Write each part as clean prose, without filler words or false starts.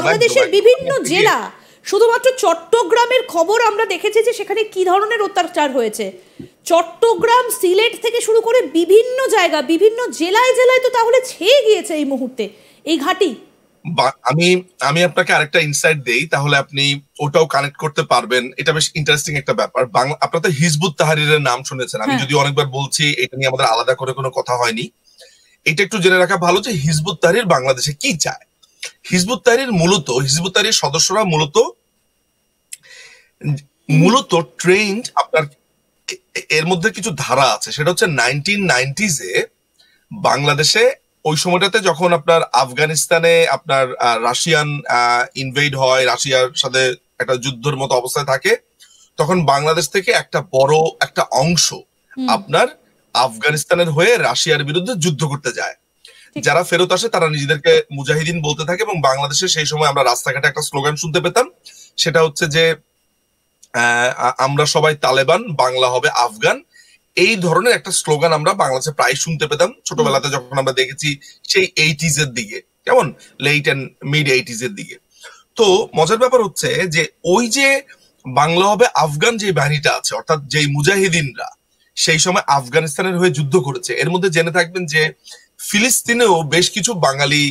বাংলাদেশের বিভিন্ন জেলা, শুধুমাত্র চট্টগ্রামের খবর আমরা দেখেছি যে সেখানে কি ধরনের অত্যাচার হয়েছে। চট্টগ্রাম, সিলেট থেকে শুরু করে বিভিন্ন জায়গা, বিভিন্ন জেলায় জেলায় তো তাহলে ছেয়ে গিয়েছে এই মুহূর্তে এই ঘাঁটি। আমি আমি আপনাকে আরেকটা ইনসাইট দেই, তাহলে আপনি ওটাও কানেক্ট করতে পারবেন। এটা বেশ ইন্টারেস্টিং একটা ব্যাপার। আপনারা তো হিজবুত তাহরিরের নাম শুনেছেন, আমি যদি অনেকবার বলছি, এটা নিয়ে আমাদের আলাদা করে কোনো কথা হয়নি। এটা একটু জেনে রাখা ভালো যে হিজবুত তাহরির বাংলাদেশে কি চায়। হিজবুত তাহরির সদস্যরা মূলত ট্রেন্ড আপনার, এর মধ্যে কিছু ধারা আছে। সেটা হচ্ছে 1990s-এ বাংলাদেশে, ওই সময়টাতে যখন আপনার আফগানিস্তানে আপনার রাশিয়ান ইনভেড হয়, রাশিয়ার সাথে একটা যুদ্ধের মতো অবস্থায় থাকে, তখন বাংলাদেশ থেকে একটা বড় একটা অংশ আপনার আফগানিস্তানের হয়ে রাশিয়ার বিরুদ্ধে যুদ্ধ করতে যায়। যারা ফেরত আসে তারা নিজেদেরকে মুজাহিদিন বলতে থাকে, এবং বাংলাদেশে সেই সময় আমরা রাস্তাঘাটে একটা স্লোগান শুনতে পেতাম, সেটা হচ্ছে যে আমরা সবাই তালেবান, বাংলা হবে আফগান। এই ধরনের একটা স্লোগান আমরা বাংলাদেশে প্রায় শুনতে পেতাম ছোটবেলাতে, যখন আমরা দেখেছি সেই 80s এর দিকে, কেমন লেট এন্ড মিড 80s এর দিকে। তো মজার ব্যাপার হচ্ছে যে ওই যে বাংলা হবে আফগান যে বাহিনীটা আছে, অর্থাৎ যেই মুজাহিদিনরা সেই সময় আফগানিস্তানের হয়ে যুদ্ধ করেছে, এর মধ্যে জেনে থাকবেন যে ফিলিস্তিনেও বেশ কিছু বাঙালি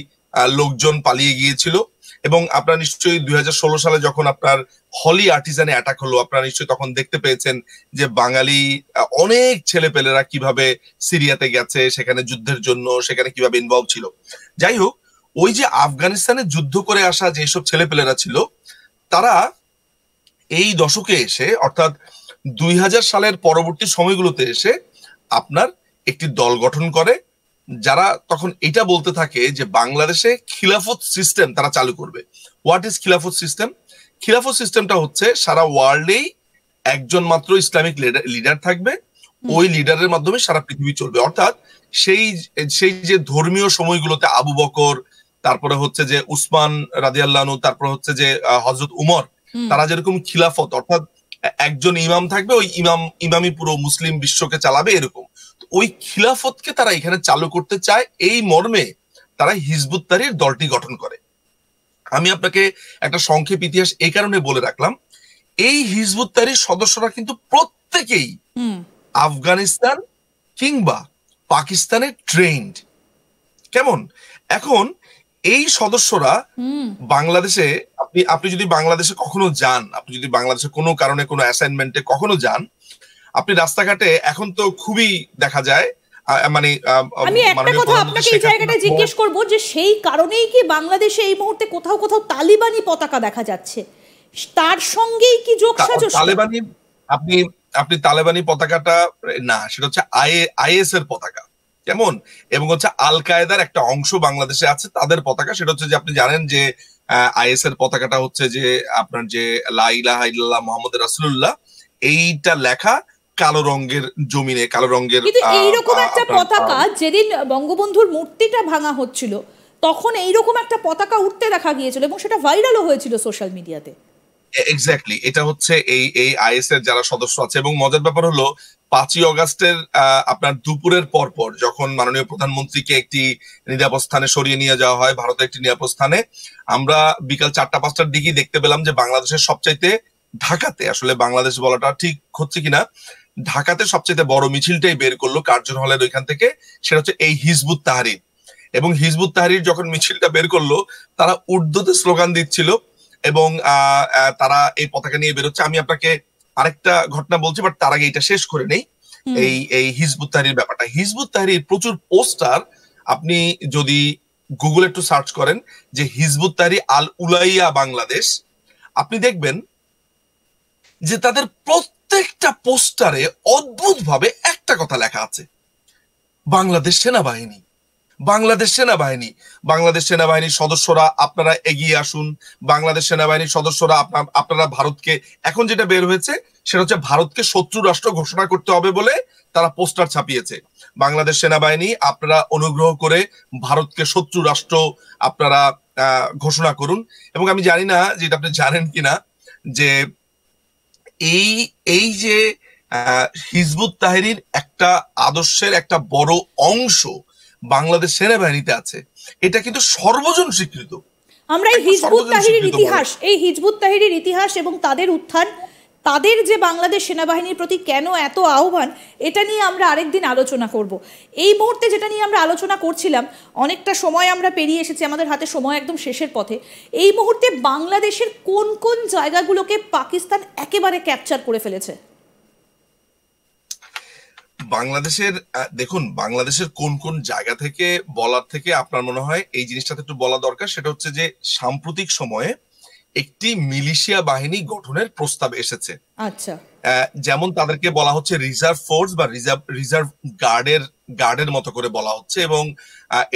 লোকজন পালিয়ে গিয়েছিল। এবং আপনারা নিশ্চয়ই 2016 সালে যখন আপনার হলি আর্টিজানে অ্যাটাক হলো, আপনারা নিশ্চয়ই তখন দেখতে পেয়েছেন যে বাঙালি অনেক ছেলেপেলেরা কিভাবে সিরিয়াতে গেছে সেখানে যুদ্ধের জন্য, সেখানে কিভাবে ইনভলভ ছিল। যাই হোক, ওই যে আফগানিস্তানে যুদ্ধ করে আসা যেসব ছেলেপেলেরা ছিল, তারা এই দশকে এসে, অর্থাৎ 2000 সালের পরবর্তী সময়গুলোতে এসে আপনার একটি দল গঠন করে, যারা তখন এটা বলতে থাকে যে বাংলাদেশে খিলাফত সিস্টেম তারা চালু করবে। হোয়াট ইজ খিলাফত সিস্টেম? খিলাফত সিস্টেমটা হচ্ছে সারা ওয়ার্ল্ডেই একজন মাত্র ইসলামিক লিডার থাকবে, ওই লিডারের মাধ্যমে সারা পৃথিবী চলবে। অর্থাৎ সেই সেই যে ধর্মীয় সময়গুলোতে আবু বকর, তারপরে হচ্ছে যে উসমান রাদিয়াল্লাহু আনহু, তারপর হচ্ছে যে হযরত উমর, তারা যেরকম খিলাফত, অর্থাৎ একজন ইমাম থাকবে, ওই ইমামই পুরো মুসলিম বিশ্বকে চালাবে, এরকম ওই খিলাফতকে তারা এখানে চালু করতে চায়। এই মর্মে তারা হিজবুত তাহরির দলটি গঠন করে। আমি আপনাকে একটা সংক্ষেপ ইতিহাস এই কারণে বলে রাখলাম, এই হিজবুত তাহরির সদস্যরা কিন্তু প্রত্যেকেই আফগানিস্তান কিংবা পাকিস্তানে ট্রেন্ড। কেমন? এখন এই সদস্যরা বাংলাদেশে, আপনি যদি বাংলাদেশে কখনো যান, আপনি যদি বাংলাদেশে কোনো কারণে কোনো অ্যাসাইনমেন্টে কখনো যান, আপনি রাস্তাঘাটে এখন তো খুবই দেখা যায়, মানে আমি একটা কথা আপনাকে এই জায়গাটা জিজ্ঞেস করব যে সেই কারণেই কি বাংলাদেশে এই মুহূর্তে কোথাও কোথাও তালিবানি পতাকা দেখা যাচ্ছে, তার সঙ্গেই কি যোগসাজশ? তালেবানি, আপনি তালেবানি পতাকাটা না, সেটা হচ্ছে আইএস এর পতাকা, কেমন, এবং হচ্ছে আল কায়েদার একটা অংশ বাংলাদেশে আছে, তাদের পতাকা। সেটা হচ্ছে যে আপনি জানেন যে আইএস এর পতাকাটা হচ্ছে যে আপনার যে লা ইলাহা ইল্লাল্লাহ মুহাম্মাদুর রাসূলুল্লাহ, এইটা লেখা কালো রঙের জমিনে, কালো রঙের। কিন্তু এইরকম একটা পতাকা যেদিন বঙ্গবন্ধুর মূর্তিটা ভাঙা হচ্ছিল, তখন এইরকম একটা পতাকা উঠতে দেখা গিয়েছিল এবং সেটা ভাইরালও হয়েছিল সোশ্যাল মিডিয়াতে। এক্স্যাক্টলি, এটা হচ্ছে এই আইএস এর যারা সদস্য আছে। এবং মজার ব্যাপার হলো 5ই অগাস্টের আপনার দুপুরের পর যখন মাননীয় প্রধানমন্ত্রীকে একটি নিরাপদ স্থানে সরিয়ে নিয়ে যাওয়া হয়, ভারতের একটি নিরাপদ স্থানে, আমরা বিকাল 4টা-5টার দিকেই দেখতে পেলাম যে বাংলাদেশের সবচাইতে, ঢাকাতে, আসলে বাংলাদেশ বলাটা ঠিক হচ্ছে কিনা, ঢাকাতে সবচাইতে বড় মিছিলটাই বের করলো কার্জন হলের ওইখান থেকে, সেটা হচ্ছে এই হিজবুত তাহরির। এবং হিজবুত তাহরির যখন মিছিলটা বের করলো, তারা উর্দুতে স্লোগান দিচ্ছিল এবং তারা এই পতাকা নিয়ে বেরোচ্ছে। আমি আপনাকে আরেকটা ঘটনা বলছি, বাট তার আগে এটা শেষ করে নেই। এই হিজবুত তাহরির ব্যাপারটা, হিজবুত তাহরির প্রচুর পোস্টার, আপনি যদি গুগলে একটু সার্চ করেন যে হিজবুত তাহরির আল উলাইয়া বাংলাদেশ, আপনি দেখবেন যে তাদের প্রত্যেকটা পোস্টারে অদ্ভুত ভাবে একটা কথা লেখা আছে, বাংলাদেশ সেনাবাহিনী, বাংলাদেশ সেনাবাহিনী, বাংলাদেশ সেনাবাহিনীর সদস্যরা আপনারা এগিয়ে আসুন, বাংলাদেশ সেনাবাহিনীর সদস্যরা আপনারা ভারতকে, এখন যেটা বের হয়েছে সেটা হচ্ছে ভারতকে শত্রু রাষ্ট্র ঘোষণা করতে হবে বলে তারা পোস্টার ছাপিয়েছে। বাংলাদেশ সেনাবাহিনী, আপনারা অনুগ্রহ করে ভারতকে শত্রু রাষ্ট্র আপনারা ঘোষণা করুন। এবং আমি জানি না যে এটা আপনি জানেন কিনা, যে এই যে হিজবুত তাহরির একটা আদর্শের একটা বড় অংশ বাংলাদেশ সেনাবাহিনীতে আছে, এটা কিন্তু সর্বজন স্বীকৃত। আমরা এই একদম হিজবুত সর্বজন তাহরির স্বীকৃত ইতিহাস, এই হিজবুত তাহরির ইতিহাস এবং তাদের উত্থান, তাদের যে বাংলাদেশ সেনাবাহিনীর প্রতি কেন এত আহ্বান, এটা নিয়ে আমরা আরেকদিন আলোচনা করব। এই মুহূর্তে যেটা নিয়ে আমরা আলোচনা করছিলাম, অনেকটা সময় আমরা পেরিয়ে এসেছি, আমাদের হাতে সময় একদম শেষের পথে। এই মুহূর্তে বাংলাদেশের কোন কোন জায়গাগুলোকে পাকিস্তান একেবারে ক্যাপচার করে ফেলেছে? বাংলাদেশের দেখুন, বাংলাদেশের কোন কোন জায়গা থেকে বলার থেকে আপনার মনে হয় এই জিনিসটাতে একটু বলা দরকার। সেটা হচ্ছে যে সাম্প্রতিক সময়ে একটি মিলিশিয়া বাহিনী গঠনের প্রস্তাব এসেছে। আচ্ছা, যেমন তাদেরকে বলা হচ্ছে রিজার্ভ ফোর্স বা রিজার্ভ গার্ডের মতো করে বলা হচ্ছে, এবং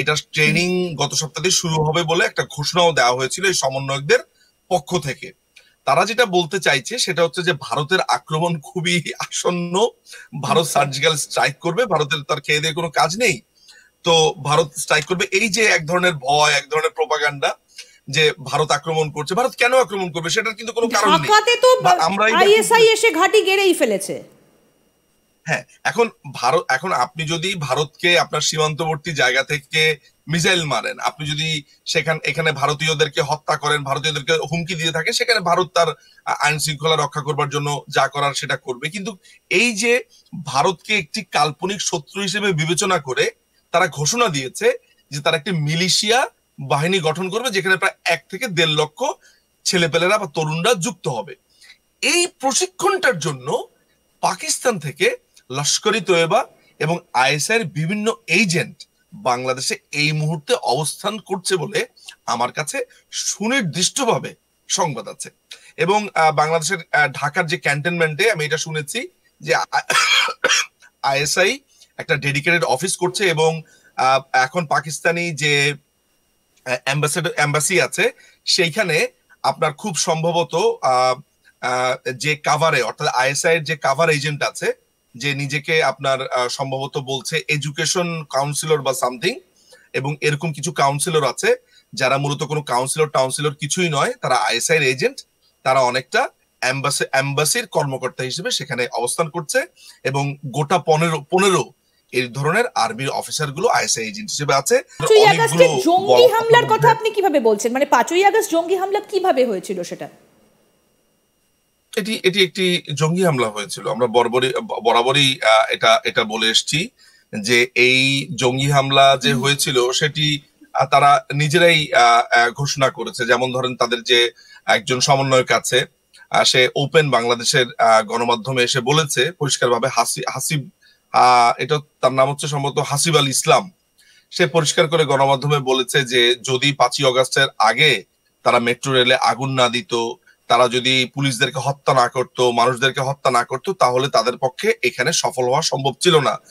এটার ট্রেনিং গত সপ্তাহে শুরু হবে বলে একটা ঘোষণাও দেওয়া হয়েছিল এই সমন্বয়কদের পক্ষ থেকে। তারা যেটা বলতে চাইছে সেটা হচ্ছে যে ভারতের আক্রমণ খুবই আসন্ন, ভারত সার্জিক্যাল স্ট্রাইক করবে, ভারতের তার খেয়ে দিয়ে কোনো কাজ নেই, তো ভারত স্ট্রাইক করবে। এই যে এক ধরনের ভয়, এক ধরনের প্রোপাগান্ডা যে ভারত আক্রমণ করছে, ভারত কেন আক্রমণ করবে সেটার কিন্তু কোনো কারণ নেই। ঢাকাতে তো আমরা আইএসআই এসে ঘাঁটি গেড়েই ফেলেছে। হ্যাঁ, এখন আপনি যদি ভারতকে আপনার সীমান্তবর্তী জায়গা থেকে মিসাইল মারেন, আপনি যদি এখানে ভারতীয়দেরকে হত্যা করেন, ভারতীয়দেরকে হুমকি দিয়ে থাকে, সেখানে ভারত তার আইন শৃঙ্খলা রক্ষা করবার জন্য যা করার সেটা করবে। কিন্তু এই যে ভারতকে একটি কাল্পনিক শত্রু হিসেবে বিবেচনা করে তারা ঘোষণা দিয়েছে যে তারা একটি মিলিশিয়া বাহিনী গঠন করবে, যেখানে প্রায় 1 থেকে 1.5 লক্ষ ছেলেপেলেরা বা তরুণরা যুক্ত হবে। এই প্রশিক্ষণটার জন্য পাকিস্তান থেকে লস্করি তৈয়বা এবং আইএসআই এর বিভিন্ন এজেন্ট বাংলাদেশে এই মুহূর্তে অবস্থান করছে বলে আমার কাছে সুনির্দিষ্টভাবে সংবাদ আছে। এবং বাংলাদেশের ঢাকার যে ক্যান্টনমেন্টে আমি এটা শুনেছি যে আইএসআই একটা ডেডিকেটেড অফিস করছে, এবং এখন পাকিস্তানি যে এম্বাসি আছে সেইখানে আপনার খুব সম্ভবত যে কাভারে, অর্থাৎ আইএসআই এর যে কাভার এজেন্ট আছে, যে নিজেকে আপনার সম্ভবত বলছে এডুকেশন কাউন্সিলর বা সামথিং, এবং এরকম কিছু কাউন্সিলর আছে যারা মূলত কোনো কাউন্সিলর কিছুই নয়, তারা আইএসআই এর এজেন্ট। তারা অনেকটা এম্বাসির কর্মকর্তা হিসেবে সেখানে অবস্থান করছে, এবং গোটা 15 এই ধরনের আর্মির অফিসার গুলো আইএসআই এজেন্ট হিসেবে আছে। 5ই আগস্টের জঙ্গি হামলার কথা আপনি কিভাবে বলছেন? মানে 5ই আগস্ট জঙ্গি হামলা কিভাবে হয়েছিল সেটা? এটি একটি জঙ্গি হামলা হয়েছিল। আমরা বরাবরই এটা বলে এসেছি যে এই জঙ্গি হামলা যে হয়েছিল সেটি তারা নিজেরাই ঘোষণা করেছে। যেমন ধরেন, তাদের যে একজন সমন্বয়ক আছে, সে ওপেন বাংলাদেশের গণমাধ্যমে এসে বলেছে পরিষ্কারভাবে, হাসিব, এটা তার নাম হচ্ছে সম্ভবত হাসিব আল ইসলাম, সে পরিষ্কার করে গণমাধ্যমে বলেছে যে যদি 5ই আগস্টের আগে তারা মেট্রো রেলে আগুন না দিত, তারা যদি পুলিশদেরকে হত্যা না করতো, মানুষদেরকে হত্যা না করতো, তাহলে তাদের পক্ষে এখানে সফল হওয়া সম্ভব ছিল না।